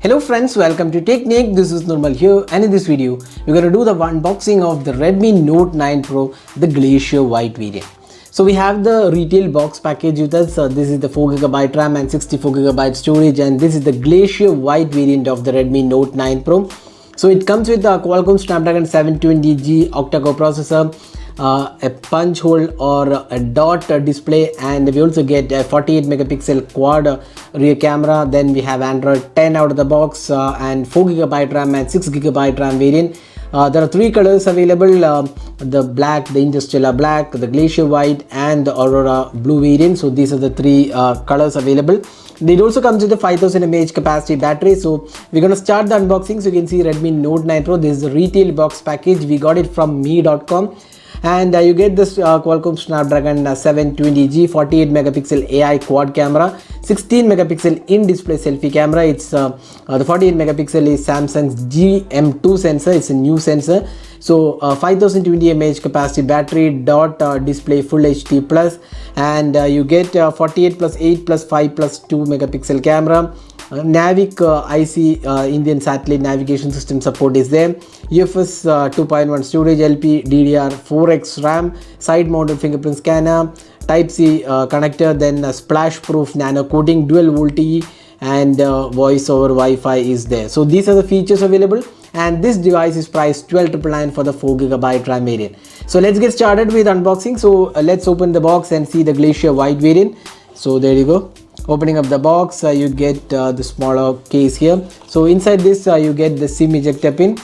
Hello friends, welcome to Technique. This is Normal here, and in this video we're going to do the unboxing of the Redmi Note 9 Pro, the Glacier white variant. So we have the retail box package with us. This is the 4GB RAM and 64GB storage, and this is the Glacier white variant of the Redmi Note 9 Pro. So it comes with a Qualcomm Snapdragon 720G octa-core processor, a punch hole or a dot display, and we also get a 48 megapixel quad rear camera. Then we have Android 10 out of the box, and 4GB RAM and 6GB RAM variant. There are three colors available, the black, the Interstellar black, the Glacier white, and the Aurora blue variant. So these are the three colors available. It also comes with a 5000 mAh capacity battery. So we're going to start the unboxing. So you can see Redmi Note 9 Pro. This is the retail box package. We got it from me.com. And you get this Qualcomm Snapdragon 720G 48 megapixel AI quad camera, 16 megapixel in-display selfie camera. It's the 48 megapixel is Samsung's GM2 sensor. It's a new sensor. So 5020 mAh capacity battery, dot display, full HD plus, and you get 48 plus 8 plus 5 plus 2 megapixel camera. Navic IC Indian satellite navigation system support is there. UFS 2.1 storage, LP DDR4X RAM, side mounted fingerprint scanner, Type C connector, then splash proof nano coating, dual VoLTE, and voice over Wi-Fi is there. So these are the features available, and this device is priced 12,999 for the 4GB RAM variant. So let's get started with unboxing. So let's open the box and see the Glacier white variant. So there you go. Opening up the box, you get the smaller case here. So inside this you get the SIM ejector pin,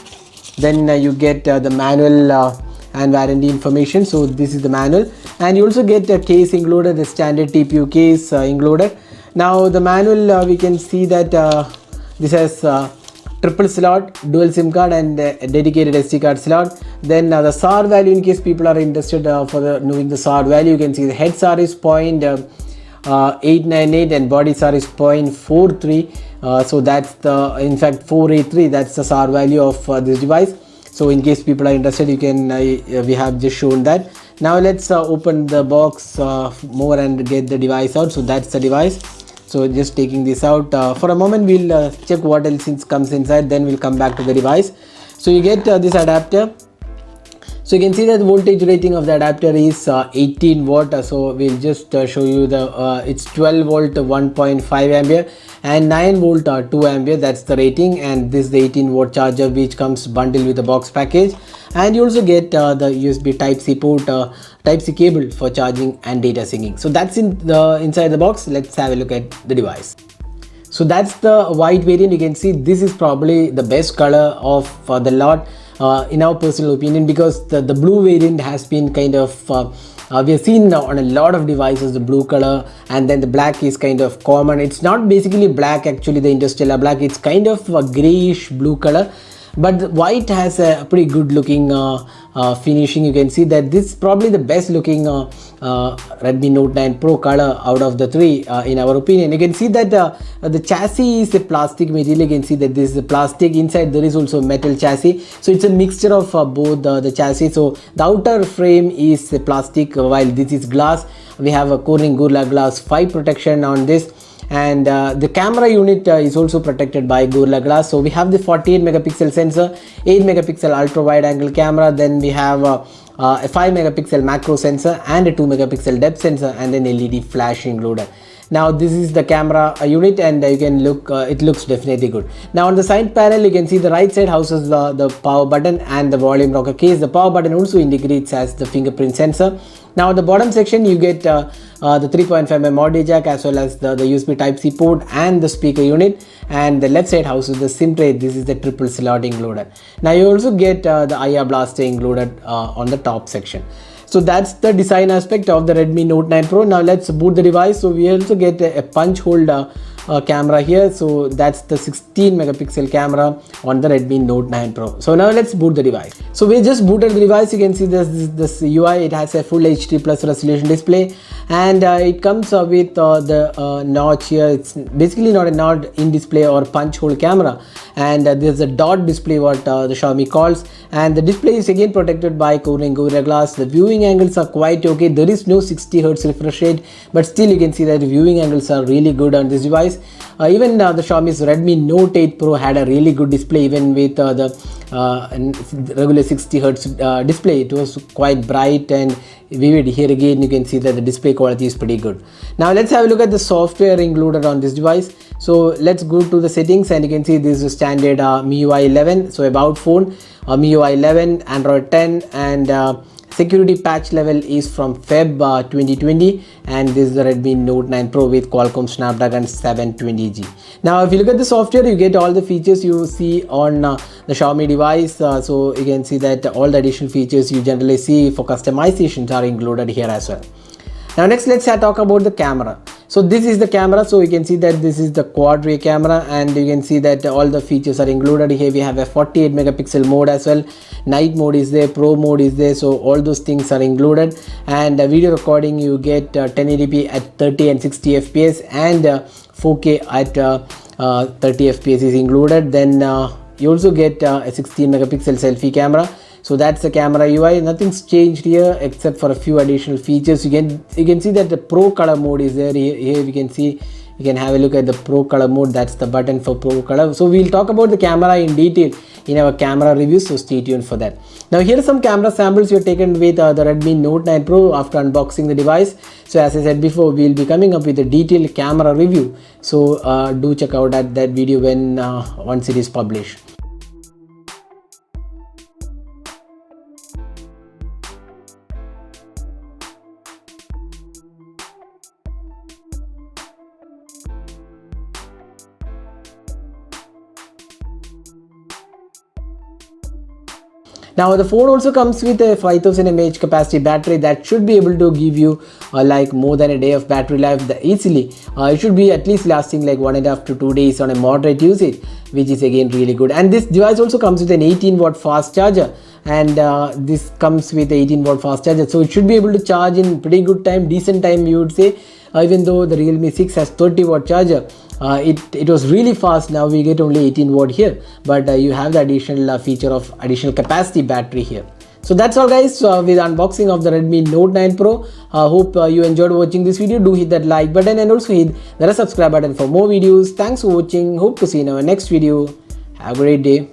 then you get the manual and warranty information. So this is the manual, and you also get a case included, the standard TPU case included. Now the manual, we can see that this has triple slot, dual SIM card, and a dedicated SD card slot. Then the SAR value, in case people are interested for knowing the SAR value, you can see the head SAR is 0.898 and body SAR is 0.43. So that's the, in fact, 483. That's the SAR value of this device. So in case people are interested, you can we have just shown that. Now let's open the box more and get the device out. So that's the device. So just taking this out for a moment, we'll check what else comes inside, then we'll come back to the device. So you get this adapter. So you can see that the voltage rating of the adapter is 18 watt. So we'll just show you the it's 12 volt 1.5 ampere and 9 volt 2 ampere. That's the rating, and this is the 18 watt charger which comes bundled with the box package. And you also get the USB Type C port, Type C cable for charging and data syncing. So that's inside the box. Let's have a look at the device. So that's the white variant. You can see this is probably the best color of the lot, in our personal opinion, because the blue variant has been kind of we have seen on a lot of devices the blue color, and then the black is kind of common. It's not basically black, actually, the Interstellar black. It's kind of a grayish blue color, but the white has a pretty good looking finishing. You can see that this is probably the best looking Redmi Note 9 Pro color out of the three, in our opinion. You can see that the chassis is a plastic material. You can see that this is a plastic. Inside there is also a metal chassis, so it's a mixture of both the chassis. So the outer frame is a plastic, while this is glass. We have a Corning Gorilla Glass 5 protection on this, and the camera unit is also protected by Gorilla Glass. So we have the 48 megapixel sensor, 8 megapixel ultra wide angle camera, then we have a 5 megapixel macro sensor and a 2 megapixel depth sensor, and an LED flash included. Now this is the camera unit, and you can look, it looks definitely good. Now on the side panel, you can see the right side houses the power button and the volume rocker case. The power button also integrates as the fingerprint sensor. Now at the bottom section you get the 3.5mm audio jack, as well as the USB Type C port and the speaker unit, and the left side houses the SIM tray. This is the triple slot included. Now you also get the IR blaster included on the top section. So that's the design aspect of the Redmi Note 9 Pro. Now let's boot the device. So we also get a punch hole camera here. So that's the 16 megapixel camera on the Redmi Note 9 Pro. So now let's boot the device. So we just booted the device. You can see this UI. It has a full HD plus resolution display, and it comes with the notch here. It's basically not a notch in display or punch hole camera, and there's a dot display what the Xiaomi calls, and the display is again protected by Corning Gorilla Glass. The viewing angles are quite okay. There is no 60 Hz refresh rate, but still you can see that the viewing angles are really good on this device. Even the Xiaomi's Redmi Note 8 Pro had a really good display, even with the regular 60 Hz display. It was quite bright and vivid. Here again you can see that the display quality is pretty good. Now let's have a look at the software included on this device. So let's go to the settings, and you can see this is standard MIUI 11. So about phone, MIUI 11, Android 10, and security patch level is from Feb 2020, and this is the Redmi Note 9 Pro with Qualcomm Snapdragon 720G. Now if you look at the software, you get all the features you see on the Xiaomi device. So you can see that all the additional features you generally see for customizations are included here as well. Now next, let's talk about the camera. So this is the camera. So you can see that this is the quad ray camera, and you can see that all the features are included here. We have a 48 megapixel mode as well. Night mode is there, pro mode is there, so all those things are included. And video recording, you get 1080p at 30 and 60 fps, and 4K at 30 fps is included. Then you also get a 16 megapixel selfie camera. So that's the camera UI. Nothing's changed here except for a few additional features. You can see that the pro color mode is there. Here we can see, you can have a look at the pro color mode. That's the button for pro color. So we'll talk about the camera in detail in our camera review, so stay tuned for that. Now here are some camera samples we have taken with the Redmi Note 9 Pro after unboxing the device. So as I said before, we'll be coming up with a detailed camera review, so do check out that video when once it is published. Now the phone also comes with a 5000 mAh capacity battery that should be able to give you like more than a day of battery life easily. It should be at least lasting like 1.5 to 2 days on a moderate usage, which is again really good. And this device also comes with an 18 watt fast charger, and this comes with 18 watt fast charger, so it should be able to charge in pretty good time, decent time you would say. Even though the Realme 6 has 30 watt charger, it was really fast. Now we get only 18 watt here, but you have the additional feature of additional capacity battery here. So that's all guys with unboxing of the Redmi Note 9 Pro. Hope you enjoyed watching this video. Do hit that like button and also hit the subscribe button for more videos. Thanks for watching. Hope to see you in our next video. Have a great day.